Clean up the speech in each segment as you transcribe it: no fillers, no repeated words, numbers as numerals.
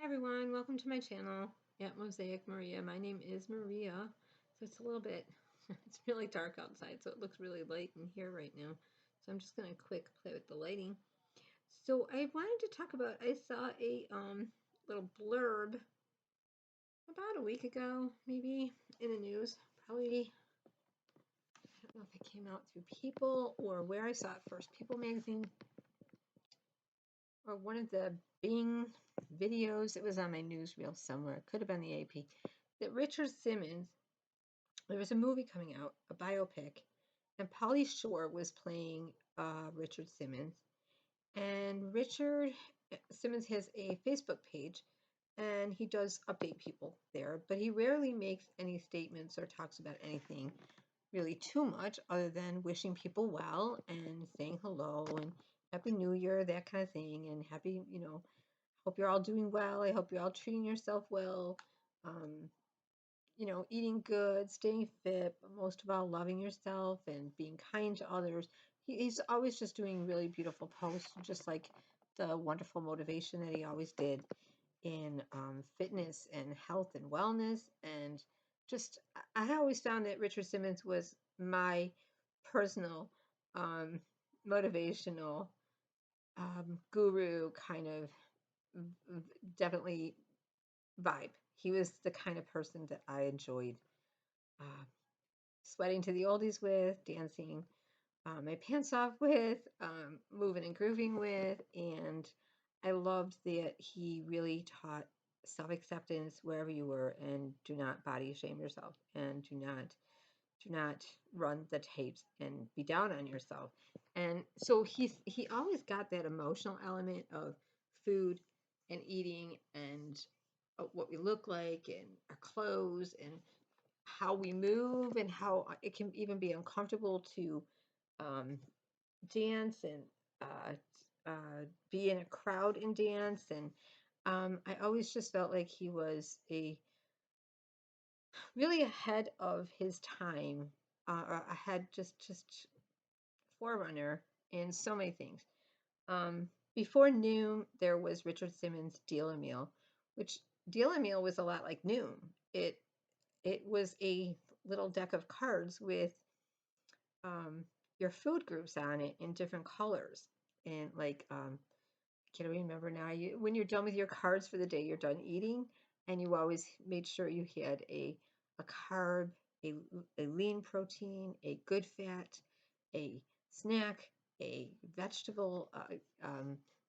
Hi everyone, welcome to my channel at Mosaic Maria. My name is Maria, so it's a little bit, it's really dark outside, so it looks really light in here right now. So I'm just going to quick play with the lighting. So I wanted to talk about, I saw a little blurb about a week ago, maybe, in the news. Probably, I don't know if it came out through People or where I saw it first, People magazine, or one of the Bing videos. It was on my newsreel somewhere. It could have been the AP. That Richard Simmons, there was a movie coming out, a biopic, and Pauly Shore was playing Richard Simmons. And Richard Simmons has a Facebook page, and he does update people there, but he rarely makes any statements or talks about anything really too much other than wishing people well and saying hello and Happy New Year, that kind of thing, and happy, hope you're all doing well. I hope you're all treating yourself well. Um, eating good, staying fit, but most of all, loving yourself and being kind to others. He's always just doing really beautiful posts, just like the wonderful motivation that he always did in fitness and health and wellness. And just, I always found that Richard Simmons was my personal um, motivational guru kind of definitely vibe. He was the kind of person that I enjoyed uh, sweating to the oldies with, dancing my pants off with, moving and grooving with, and I loved that he really taught self-acceptance wherever you were, and do not body shame yourself, and do not run the tapes and be down on yourself. And so he always got that emotional element of food and eating and what we look like and our clothes and how we move and how it can even be uncomfortable to um, dance and be in a crowd and dance. And I always just felt like he was a really ahead of his time, or ahead, just forerunner in so many things. Before Noom, there was Richard Simmons' Deal a Meal, which Deal a Meal was a lot like Noom. It was a little deck of cards with um, your food groups on it in different colors. And like, can't remember now. When you're done with your cards for the day, you're done eating, and you always made sure you had a carb, a, a lean protein, a good fat, a snack, a vegetable,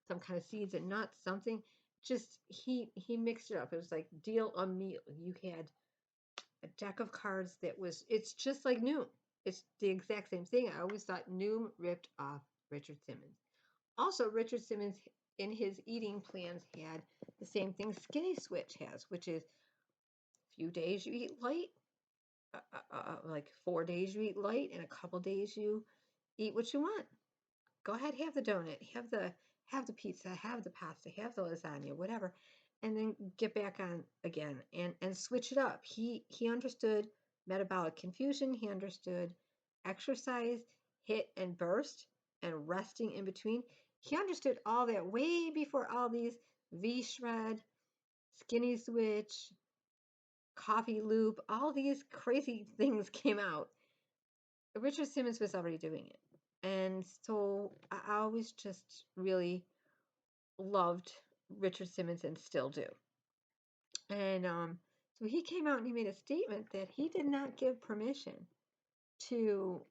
some kind of seeds and nuts, something. Just he mixed it up. It was like deal a meal. You had a deck of cards that was, it's just like Noom. It's the exact same thing. I always thought Noom ripped off Richard Simmons. Also, Richard Simmons in his eating plans had the same thing Skinny Switch has, which is a few days you eat light, like 4 days you eat light, and a couple days you eat what you want. Go ahead, have the donut, have the pizza, have the pasta, have the lasagna, whatever, and then get back on again and switch it up. He understood metabolic confusion. He understood exercise, hit and burst, and resting in between. He understood all that way before all these V shred, skinny switch, coffee loop, all these crazy things came out. Richard Simmons was already doing it. And so I always just really loved Richard Simmons and still do. And so he came out and he made a statement that he did not give permission to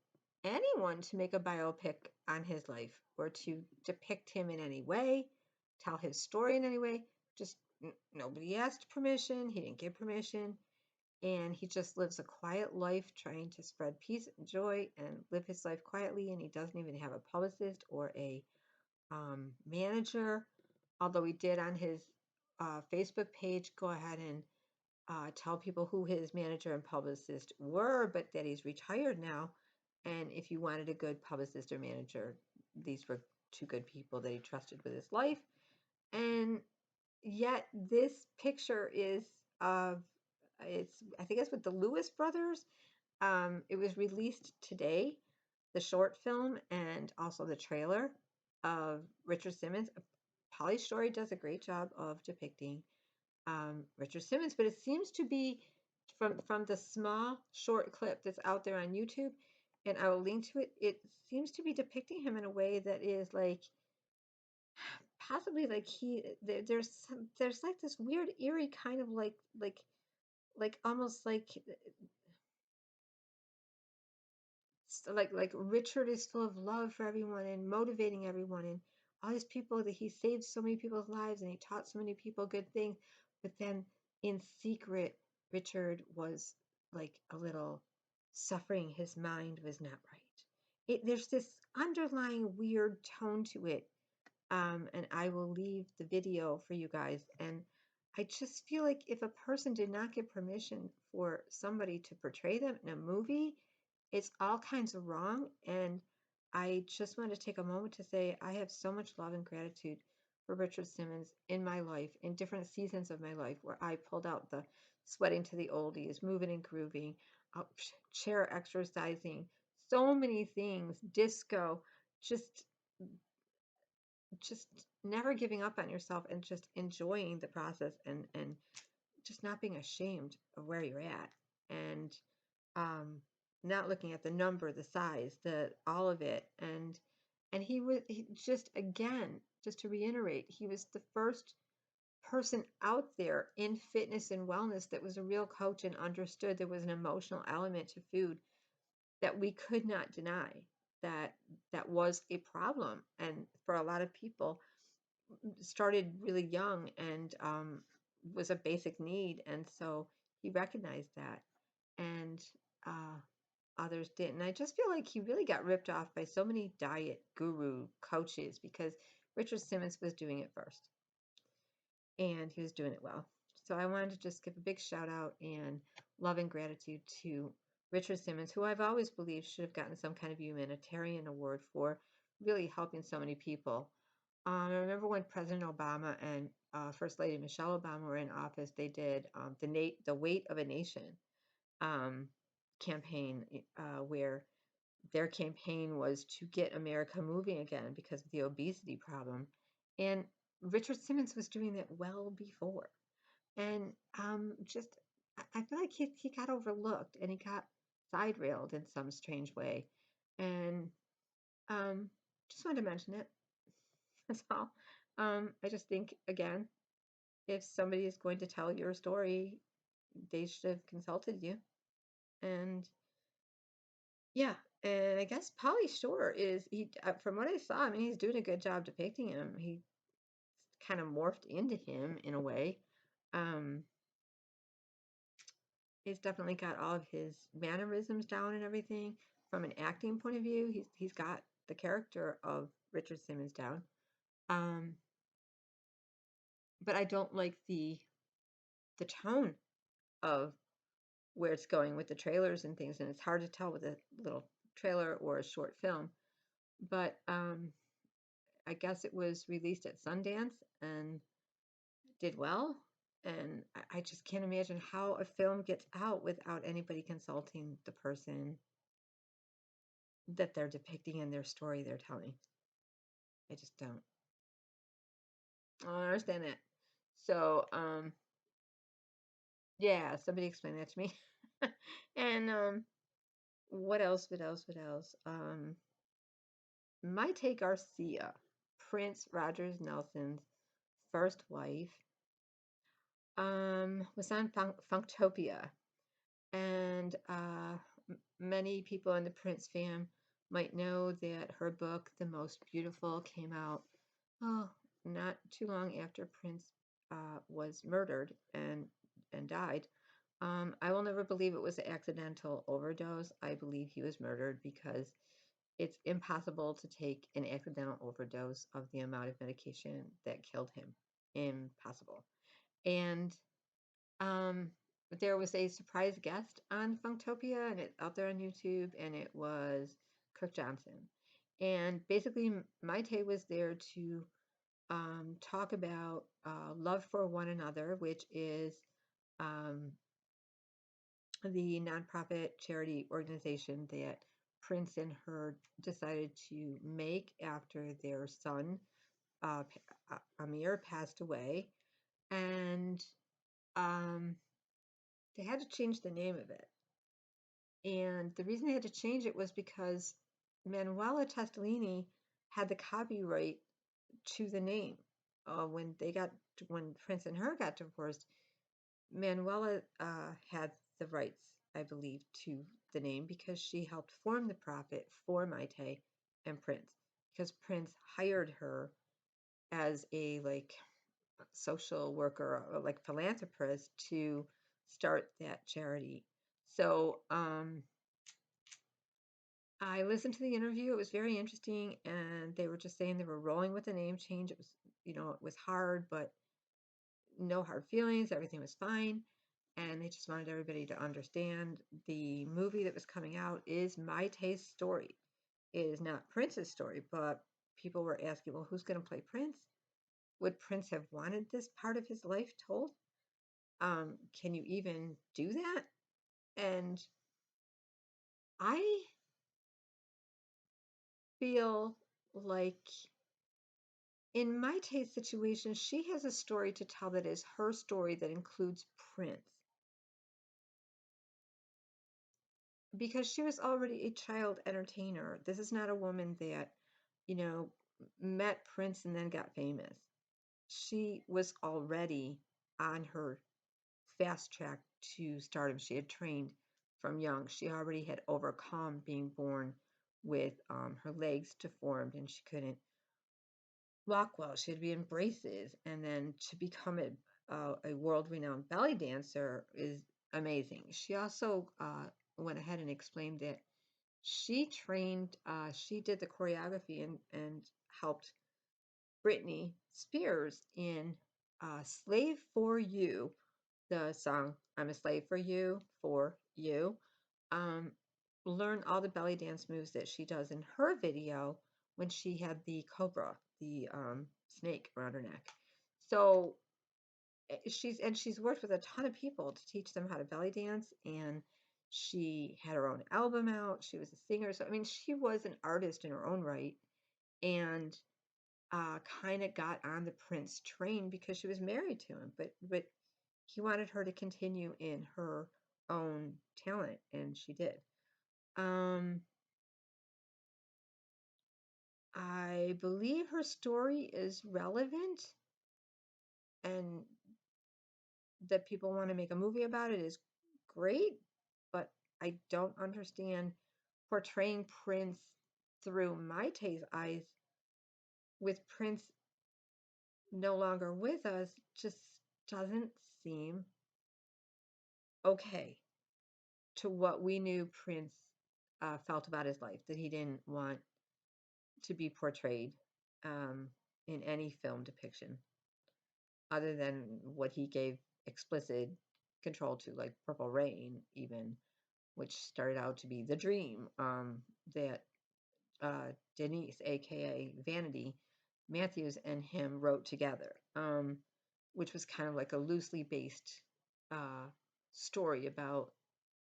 anyone to make a biopic on his life or to depict him in any way, tell his story in any way. Just nobody asked permission. He didn't give permission. And he just lives a quiet life trying to spread peace and joy and live his life quietly. And he doesn't even have a publicist or a manager, although he did on his Facebook page go ahead and tell people who his manager and publicist were, but that he's retired now. And if you wanted a good publicist or manager, these were two good people that he trusted with his life. And yet this picture is of, I think it's with the Lewis brothers. It was released today, the short film and also the trailer of Richard Simmons. Pauly Shore does a great job of depicting Richard Simmons, but it seems to be from the small short clip that's out there on YouTube, and I will link to it. It seems to be depicting him in a way that is like possibly like there's like this weird eerie kind of like almost like Richard is full of love for everyone and motivating everyone and all these people that he saved so many people's lives and he taught so many people good things, but then in secret Richard was like a little suffering. His mind was not right. There's this underlying weird tone to it, and I will leave the video for you guys. And I just feel like if a person did not get permission for somebody to portray them in a movie, it's all kinds of wrong. And I just want to take a moment to say I have so much love and gratitude for Richard Simmons in my life, in different seasons of my life, where I pulled out the sweating to the oldies, moving and grooving, chair exercising, so many things, disco, just just never giving up on yourself and just enjoying the process and just not being ashamed of where you're at and um not looking at the number, the size, the all of it. And he just, again, just to reiterate, he was the first person out there in fitness and wellness that was a real coach and understood there was an emotional element to food that we could not deny, that that was a problem, and for a lot of people started really young and was a basic need. And so he recognized that, and uh, others didn't. And I just feel like he really got ripped off by so many diet guru coaches because Richard Simmons was doing it first and he was doing it well. So I wanted to just give a big shout out and love and gratitude to Richard Simmons, who I've always believed should have gotten some kind of humanitarian award for really helping so many people. I remember when President Obama and First Lady Michelle Obama were in office, they did the Weight of a Nation um, campaign, where their campaign was to get America moving again because of the obesity problem. And Richard Simmons was doing that well before. And just, I feel like he got overlooked and he got side railed in some strange way. And um, just wanted to mention it. That's all. I just think, again, if somebody is going to tell your story, they should have consulted you. And yeah, and I guess Polly Shore is from what I saw, I mean, he's doing a good job depicting him. He kind of morphed into him in a way. Um, he's definitely got all of his mannerisms down and everything. From an acting point of view, he's got the character of Richard Simmons down. Um, but I don't like the tone of where it's going with the trailers and things, and it's hard to tell with a little trailer or a short film. But I guess it was released at Sundance and did well. And I just can't imagine how a film gets out without anybody consulting the person that they're depicting in their story they're telling. I just don't. I don't understand that. So, yeah, somebody explain that to me. And what else? What else? What else? MAYTE GARCIA, Prince Rogers Nelson's first wife, was on Funktopia, and many people in the Prince fam might know that her book, The Most Beautiful, came out not too long after Prince was murdered and died. I will never believe it was an accidental overdose. I believe he was murdered because it's impossible to take an accidental overdose of the amount of medication that killed him. Impossible. And um, there was a surprise guest on Funktopia, and it's out there on YouTube, and it was Kirk Johnson. And basically, MAYTE was there to talk about Love for One Another, which is um, the nonprofit charity organization that Prince and her decided to make after their son, Amir, passed away. And um, they had to change the name of it. And the reason they had to change it was because Manuela Testolini had the copyright to the name. When Prince and her got divorced, Manuela had the rights, I believe, to the name because she helped form the profit for Maite and Prince. Because Prince hired her as a social worker or like philanthropist to start that charity. So I listened to the interview. It was very interesting, and they were just saying they were rolling with the name change. It was, it was hard, but no hard feelings. Everything was fine, and they just wanted everybody to understand the movie that was coming out is Maite's story. It is not Prince's story, but people were asking, well, who's going to play Prince? Would Prince have wanted this part of his life told? Can you even do that? And I feel like in Maite's situation, she has a story to tell that is her story that includes Prince. Because she was already a child entertainer. This is not a woman that, you know, met Prince and then got famous. She was already on her fast track to stardom. She had trained from young. She already had overcome being born with her legs deformed and she couldn't walk well. She had to be in braces, and then to become a world-renowned belly dancer is amazing. She also went ahead and explained that she trained, she did the choreography and helped Britney Spears in "Slave for You," the song "I'm a Slave for You." Um, learn all the belly dance moves that she does in her video when she had the cobra, the snake around her neck. So she's worked with a ton of people to teach them how to belly dance, and she had her own album out. She was a singer, so I mean, she was an artist in her own right, and kind of got on the Prince train because she was married to him, but he wanted her to continue in her own talent, and she did. Um, I believe her story is relevant and that people want to make a movie about it is great, but I don't understand portraying Prince through Maite's eyes with Prince no longer with us just doesn't seem okay to what we knew Prince felt about his life, that he didn't want to be portrayed um, in any film depiction other than what he gave explicit control to, like Purple Rain, even, which started out to be the dream that Denise, aka Vanity Matthews, and him wrote together, which was kind of like a loosely based uh, story about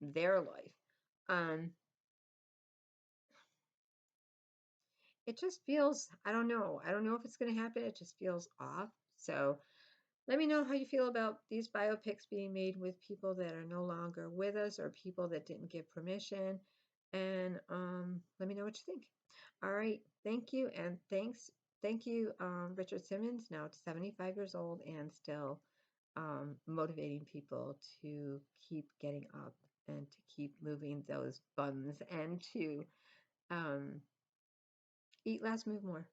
their life. Um, it just feels, I don't know. I don't know if it's going to happen. It just feels off. So let me know how you feel about these biopics being made with people that are no longer with us or people that didn't give permission. And let me know what you think. All right. Thank you. And thanks. Thank you, Richard Simmons, now 75 years old and still motivating people to keep getting up and to keep moving those buns and to um, eat less, move more,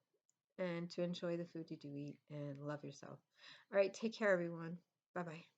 and to enjoy the food you do eat and love yourself. All right. Take care, everyone. Bye bye.